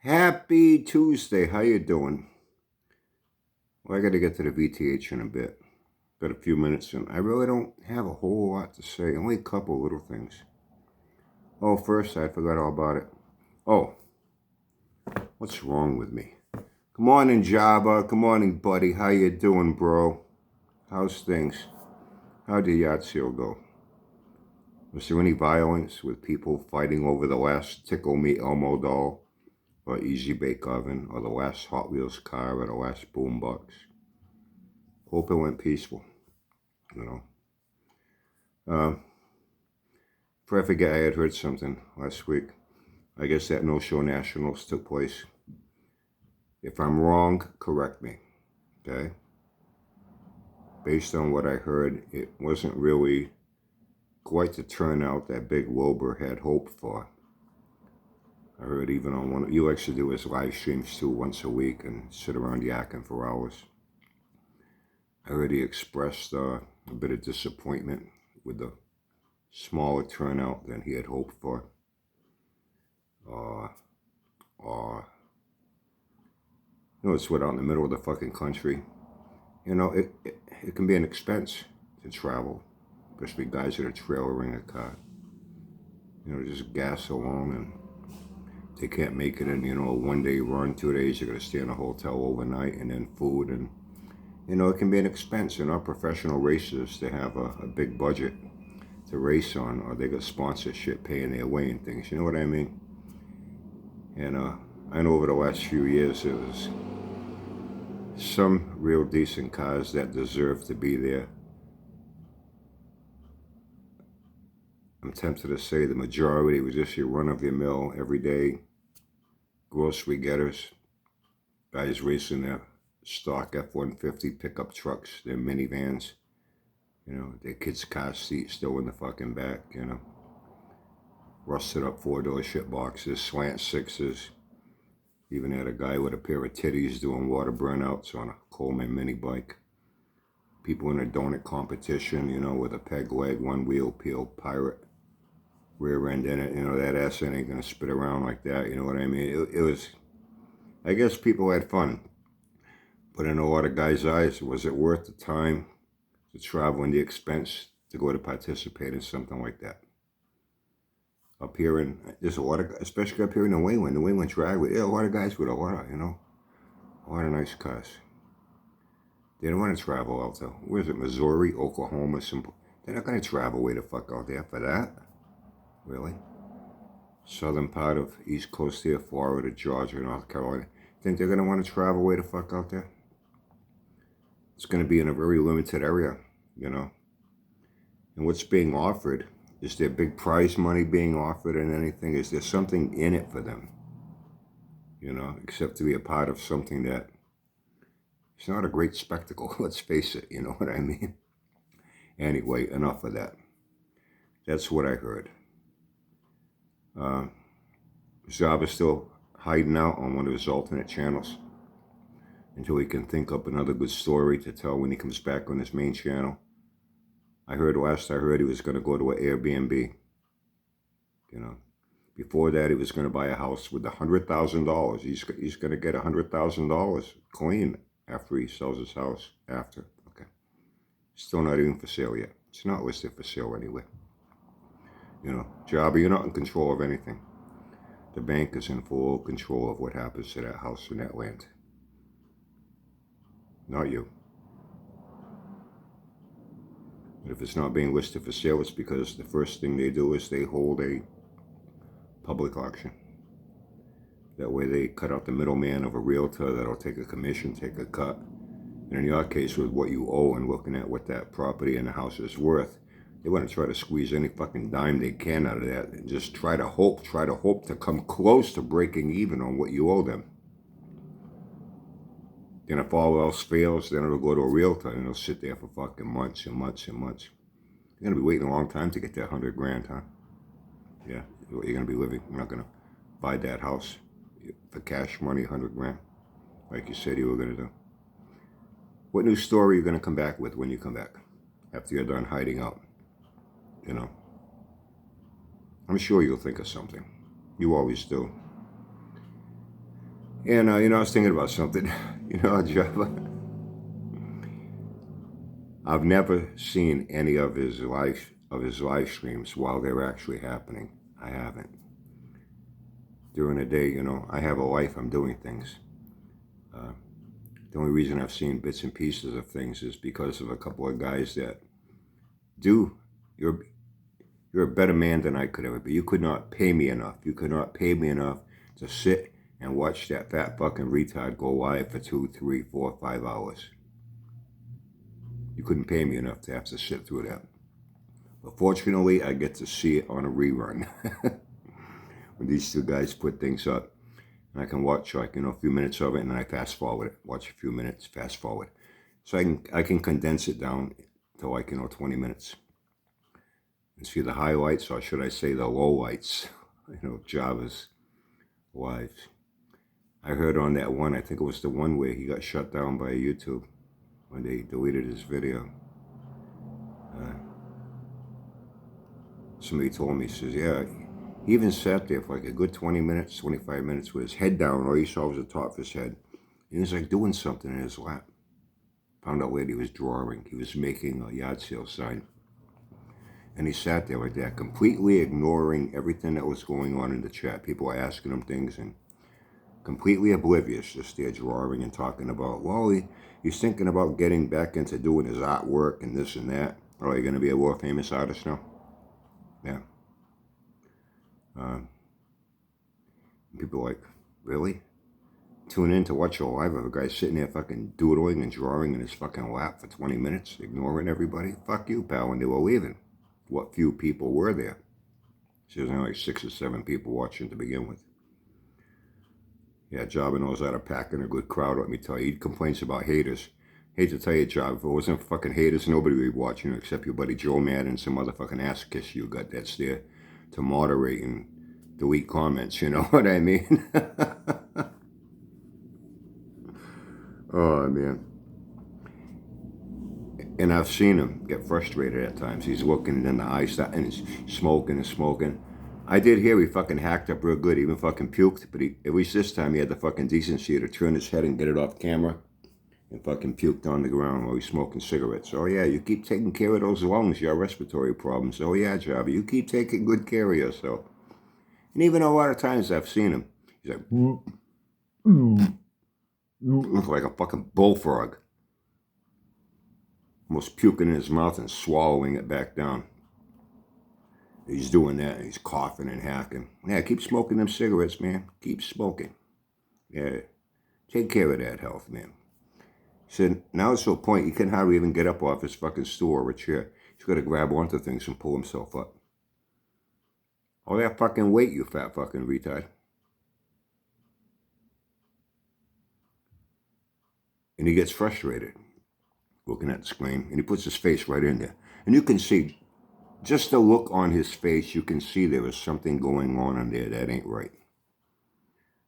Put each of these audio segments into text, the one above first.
Happy Tuesday. How you doing? Well, I got to get to the VTH in a bit. Got a few minutes, and I really don't have a whole lot to say. Only a couple little things. Oh, first, I forgot all about it. Oh, what's wrong with me? Good morning, Java. Good morning, buddy. How you doing, bro? How's things? How did Yahtzee go? Was there any violence with people fighting over the last Tickle Me Elmo doll, or Easy Bake Oven, or the last Hot Wheels car, or the last boombox? Hope it went peaceful, you know. Before I forget, I had heard something last week. I guess that no-show nationals took place. If I'm wrong, correct me, okay? Based on what I heard, it wasn't really quite the turnout that Big Wilbur had hoped for. I heard even on one, he likes to do his live streams too once a week and sit around yakking for hours. I heard he expressed a bit of disappointment with the smaller turnout than he had hoped for. It's what out in the middle of the fucking country. It can be an expense to travel, especially guys that are trailering a car. Just gas alone, and they can't make it in, a one-day run, 2 days, you're going to stay in a hotel overnight, and then food, and, it can be an expense. They're not professional racers to have a big budget to race on, or they got sponsorship paying their way and things, you know what I mean? And I know over the last few years, there was some real decent cars that deserve to be there. I'm tempted to say the majority was just your run-of-the-mill, everyday grocery getters, guys racing their stock F-150 pickup trucks, their minivans, their kids' car seats still in the fucking back, rusted up four-door shit boxes, slant sixes. Even had a guy with a pair of titties doing water burnouts on a Coleman mini bike. People in a donut competition, with a peg leg, one wheel, peeled pirate rear end in it. That ass ain't gonna spit around like that, you know what I mean? It was, I guess people had fun. But in a lot of guys' eyes, was it worth the time to travel and the expense to go to participate in something like that? Up here there's a lot of, especially up here in New England driveway, a lot of guys with a lot of nice cars. They don't want to travel out there. Where's it, Missouri, Oklahoma, they're not going to travel way the fuck out there for that. Really? Southern part of East Coast here, Florida, Georgia, North Carolina. Think they're going to want to travel way the fuck out there? It's going to be in a very limited area, And what's being offered, is there big prize money being offered and anything? Is there something in it for them? Except to be a part of something that it's not a great spectacle, let's face it, you know what I mean? Anyway, enough of that. That's what I heard. Zab is still hiding out on one of his alternate channels until he can think up another good story to tell when he comes back on his main channel. Last I heard he was going to go to an Airbnb. Before that, he was going to buy a house with $100,000. He's going to get $100,000 clean after he sells his house. Okay. Still not even for sale yet. It's not listed for sale anywhere. Jobby, you're not in control of anything. The bank is in full control of what happens to that house and that land. Not you. And if it's not being listed for sale, it's because the first thing they do is they hold a public auction. That way they cut out the middleman of a realtor that'll take a commission, take a cut. And in your case, with what you owe and looking at what that property and the house is worth, they want to try to squeeze any fucking dime they can out of that and just try to hope to come close to breaking even on what you owe them. Then if all else fails, then it'll go to a realtor and it'll sit there for fucking months and months and months. You're going to be waiting a long time to get that $100,000, huh? Yeah, you're going to be living. You're not going to buy that house for cash money, $100,000, like you said you were going to do. What new story are you going to come back with when you come back? After you're done hiding out? I'm sure you'll think of something. You always do. And, I was thinking about something. Java, I've never seen any of his live streams while they're actually happening. I haven't. During the day, I have a life. I'm doing things. Uh, the only reason I've seen bits and pieces of things is because of a couple of guys that do. You're you're a better man than I could ever be. You could not pay me enough. You could not pay me enough to sit and watch that fat fucking retard go live for 2, 3, 4, 5 hours. You couldn't pay me enough to have to sit through that. But fortunately, I get to see it on a rerun when these two guys put things up. And I can watch a few minutes of it, and then I fast forward it. Watch a few minutes, fast forward. So I can condense it down to 20 minutes and see the highlights, or should I say the lowlights, Java's lives. I heard on that one, I think it was the one where he got shut down by YouTube when they deleted his video. Somebody told me, he says, yeah, he even sat there for like a good 20 minutes, 25 minutes with his head down. All you saw was the top of his head. He was like doing something in his lap. Found out later he was drawing. He was making a yard sale sign. And he sat there like that, completely ignoring everything that was going on in the chat. People were asking him things and completely oblivious, just there drawing and talking about, well, he's thinking about getting back into doing his artwork and this and that. Oh, you're going to be a world famous artist now? Yeah. People are like, really? Tune in to watch a live of a guy sitting there fucking doodling and drawing in his fucking lap for 20 minutes, ignoring everybody? Fuck you, pal, when they were leaving. What few people were there? So there's only like 6 or 7 people watching to begin with. Yeah, Jabba knows how to pack in a good crowd, let me tell you. He complains about haters. Hate to tell you, Jabba, if it wasn't fucking haters, nobody would be watching you except your buddy Joe Madden and some motherfucking ass kiss you got that's there to moderate and delete comments, you know what I mean? Oh, man. And I've seen him get frustrated at times. He's looking in the eyes and he's smoking and smoking. I did hear he fucking hacked up real good. He even fucking puked, but at least this time he had the fucking decency to turn his head and get it off camera and fucking puked on the ground while he's smoking cigarettes. Oh yeah, you keep taking care of those lungs, your respiratory problems. Oh yeah, Jabba, you keep taking good care of yourself. And even a lot of times I've seen him, he's like, look like a fucking bullfrog. Almost puking in his mouth and swallowing it back down. He's doing that and he's coughing and hacking. Yeah, keep smoking them cigarettes, man. Keep smoking. Yeah, take care of that health, man. He said, now it's to a point he can hardly even get up off his fucking stool or a chair. He's got to grab onto things and pull himself up. All that fucking weight, you fat fucking retard. And he gets frustrated looking at the screen, and he puts his face right in there. And you can see, just the look on his face, you can see there is something going on in there that ain't right.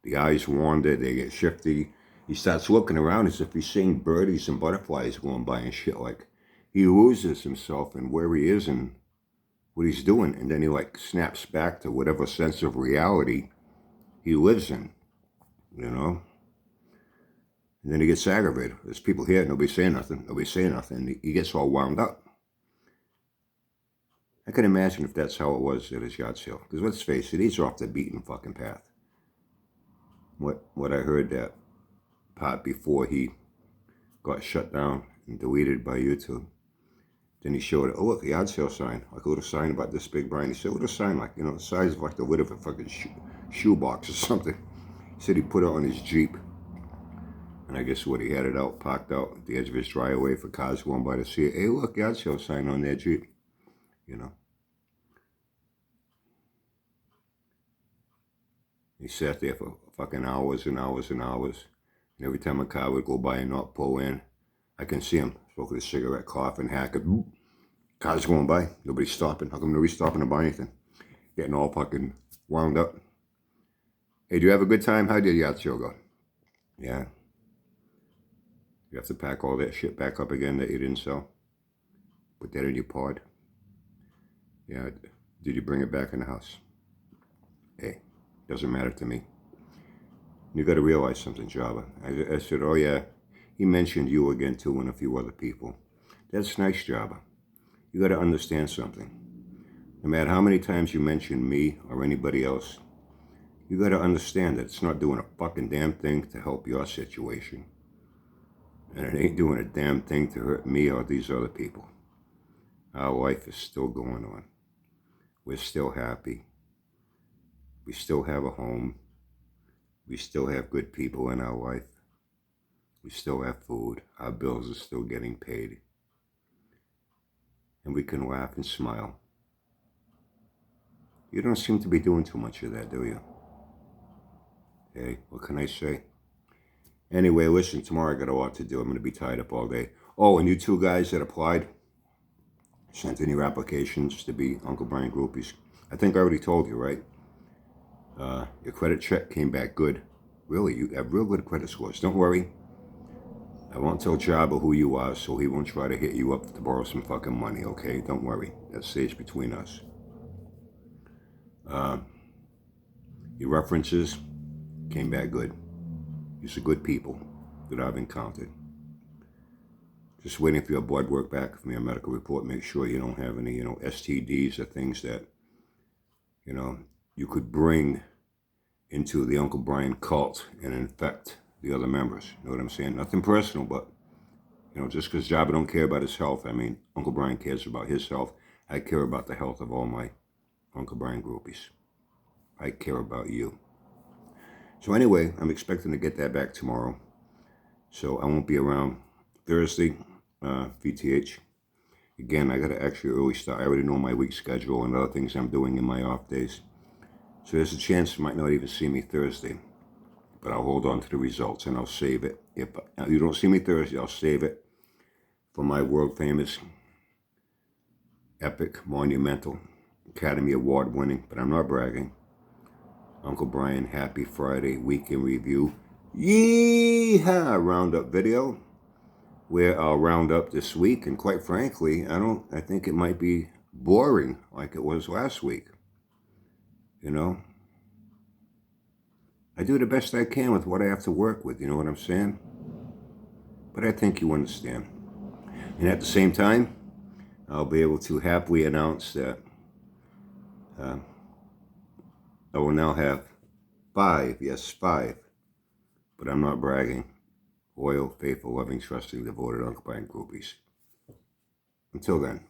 The eyes wander, they get shifty. He starts looking around as if he's seeing birdies and butterflies going by and shit. Like, he loses himself in where he is and what he's doing. And then he like snaps back to whatever sense of reality he lives in, you know? And then he gets aggravated. There's people here, nobody's saying nothing. Nobody's saying nothing. He gets all wound up. I can imagine if that's how it was at his yard sale. Because let's face it, he's off the beaten fucking path. What I heard that part before he got shut down and deleted by YouTube. Then he showed, oh look, a yard sale sign, like a little sign about this big, Brian. He said, a little sign like, the size of like the lid of a fucking shoebox or something. He said he put it on his Jeep. And I guess what he had it out, parked out at the edge of his driveway for cars going by to see it. Hey look, yard sale sign on their Jeep, He sat there for fucking hours and hours and hours. And every time a car would go by and not pull in, I can see him smoking a cigarette, coughing, hacking. Cars going by, nobody's stopping. How come nobody's stopping to buy anything? Getting all fucking wound up. Hey, do you have a good time? How did your yacht show go? Yeah. You have to pack all that shit back up again that you didn't sell. Put that in your pod. Yeah. Did you bring it back in the house? Hey, doesn't matter to me. You got to realize something, Java. I said, oh yeah, he mentioned you again too and a few other people. That's nice, Java. You got to understand something. No matter how many times you mention me or anybody else, you got to understand that it's not doing a fucking damn thing to help your situation. And it ain't doing a damn thing to hurt me or these other people. Our life is still going on. We're still happy. We still have a home. We still have good people in our life. We still have food. Our bills are still getting paid. And we can laugh and smile. You don't seem to be doing too much of that, do you? Hey, what can I say? Anyway, listen, tomorrow I got a lot to do. I'm going to be tied up all day. Oh, and you two guys that applied, sent in your applications to be Uncle Brian groupies. I think I already told you, right? Your credit check came back good. Really, you have real good credit scores. Don't worry. I won't tell Jabba who you are, so he won't try to hit you up to borrow some fucking money, okay? Don't worry. That stays between us. Your references came back good. These are good people that I've encountered. Just waiting for your blood work back from your medical report. Make sure you don't have any, STDs or things that, you could bring into the Uncle Brian cult and infect the other members. You know what I'm saying? Nothing personal, but, just because Jabba don't care about his health, I mean, Uncle Brian cares about his health. I care about the health of all my Uncle Brian groupies. I care about you. So anyway, I'm expecting to get that back tomorrow. So I won't be around Thursday, VTH. Again, I got to actually early start. I already know my week schedule and other things I'm doing in my off days. So there's a chance you might not even see me Thursday. But I'll hold on to the results and I'll save it. If you don't see me Thursday, I'll save it for my world famous, epic, monumental, Academy Award winning, but I'm not bragging, Uncle Brian Happy Friday Week in Review Yeehaw Roundup video, where I'll round up this week. And quite frankly, I think it might be boring like it was last week. I do the best I can with what I have to work with, you know what I'm saying? But I think you understand. And at the same time, I'll be able to happily announce that I will now have 5, yes, 5, but I'm not bragging, loyal, faithful, loving, trusting, devoted Uncle Brian groupies. Until then.